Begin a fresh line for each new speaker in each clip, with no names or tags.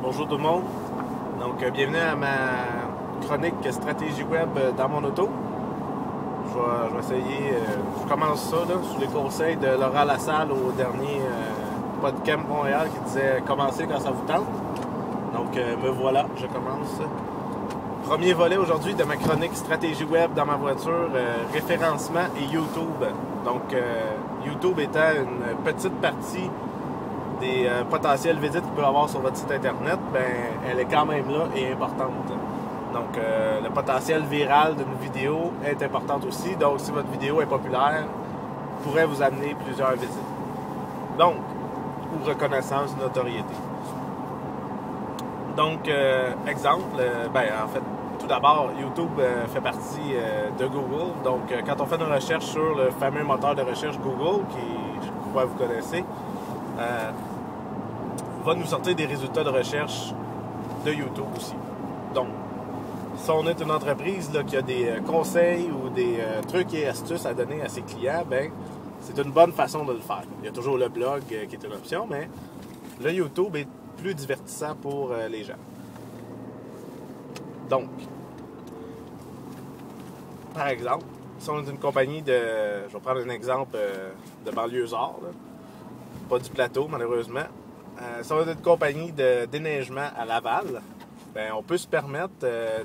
Bonjour tout le monde. Donc, bienvenue à ma chronique stratégie web dans mon auto. Je vais essayer, je commence ça là, sous les conseils de Laurent Lassalle au dernier PodCamp Montréal qui disait « Commencez quand ça vous tente ». Donc, me voilà, je commence. Premier volet aujourd'hui de ma chronique stratégie web dans ma voiture, référencement et YouTube. Donc, YouTube étant une petite partie des potentielles visites qu'il peut avoir sur votre site internet, ben, elle est quand même là et importante. Donc, le potentiel viral d'une vidéo est important aussi. Donc, si votre vidéo est populaire, pourrait vous amener plusieurs visites. Donc, ou reconnaissance, notoriété. Donc, exemple, en fait, tout d'abord, YouTube fait partie de Google. Donc, quand on fait une recherche sur le fameux moteur de recherche Google, qui, je crois, vous connaissez, va nous sortir des résultats de recherche de YouTube aussi. Donc, si on est une entreprise là, qui a des conseils ou des trucs et astuces à donner à ses clients, ben, c'est une bonne façon de le faire. Il y a toujours le blog qui est une option, mais le YouTube est plus divertissant pour les gens. Donc, par exemple, si on est une compagnie de... Je vais prendre un exemple de banlieusard, là, pas du plateau malheureusement. Si on est une compagnie de déneigement à Laval, ben, on peut se permettre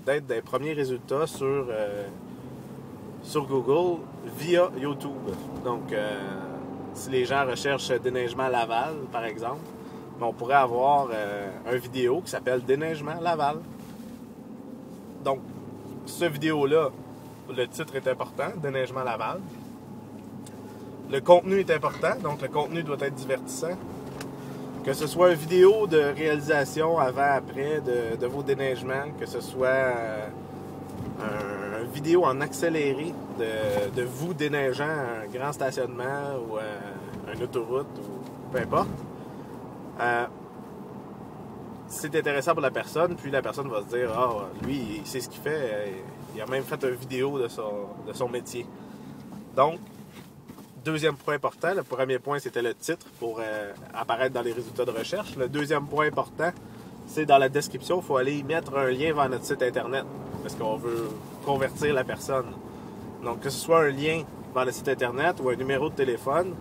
d'être des premiers résultats sur Google via YouTube. Donc, si les gens recherchent déneigement à Laval, par exemple, ben, on pourrait avoir une vidéo qui s'appelle Déneigement Laval. Donc, cette vidéo-là, le titre est important, Déneigement Laval. Le contenu est important, donc le contenu doit être divertissant. Que ce soit une vidéo de réalisation avant-après de vos déneigements, que ce soit une vidéo en accéléré de vous déneigeant un grand stationnement ou une autoroute ou peu importe. C'est intéressant pour la personne, puis la personne va se dire « Ah, lui, il sait ce qu'il fait, il a même fait une vidéo de son métier. » Donc, deuxième point important, le premier point c'était le titre pour apparaître dans les résultats de recherche. Le deuxième point important, c'est dans la description, il faut aller y mettre un lien vers notre site internet parce qu'on veut convertir la personne. Donc que ce soit un lien vers le site internet ou un numéro de téléphone,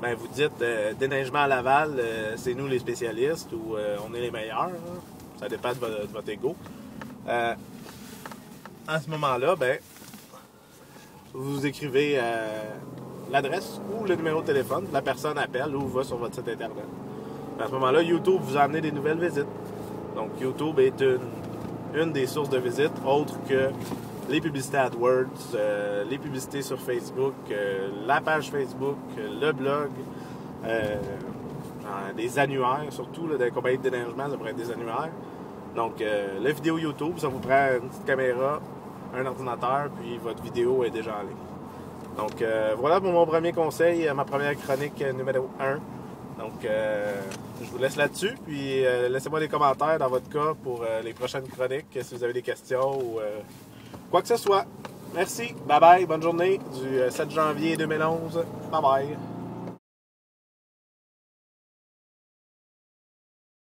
ben vous dites déneigement à Laval, c'est nous les spécialistes ou on est les meilleurs. Hein? Ça dépend de votre ego. À ce moment-là, ben vous écrivez l'adresse ou le numéro de téléphone, la personne appelle ou va sur votre site internet. À ce moment-là, YouTube vous a amené des nouvelles visites. Donc, YouTube est une des sources de visites, autres que les publicités AdWords, les publicités sur Facebook, la page Facebook, le blog, des annuaires, surtout là, dans les compagnies de déneigement, ça pourrait être des annuaires. Donc, la vidéo YouTube, ça vous prend une petite caméra, un ordinateur, puis votre vidéo est déjà en ligne. Donc, voilà pour mon premier conseil, ma première chronique numéro 1. Donc, je vous laisse là-dessus. Puis, laissez-moi des commentaires dans votre cas pour les prochaines chroniques, si vous avez des questions ou quoi que ce soit. Merci. Bye bye. Bonne journée du 7 janvier 2011. Bye bye.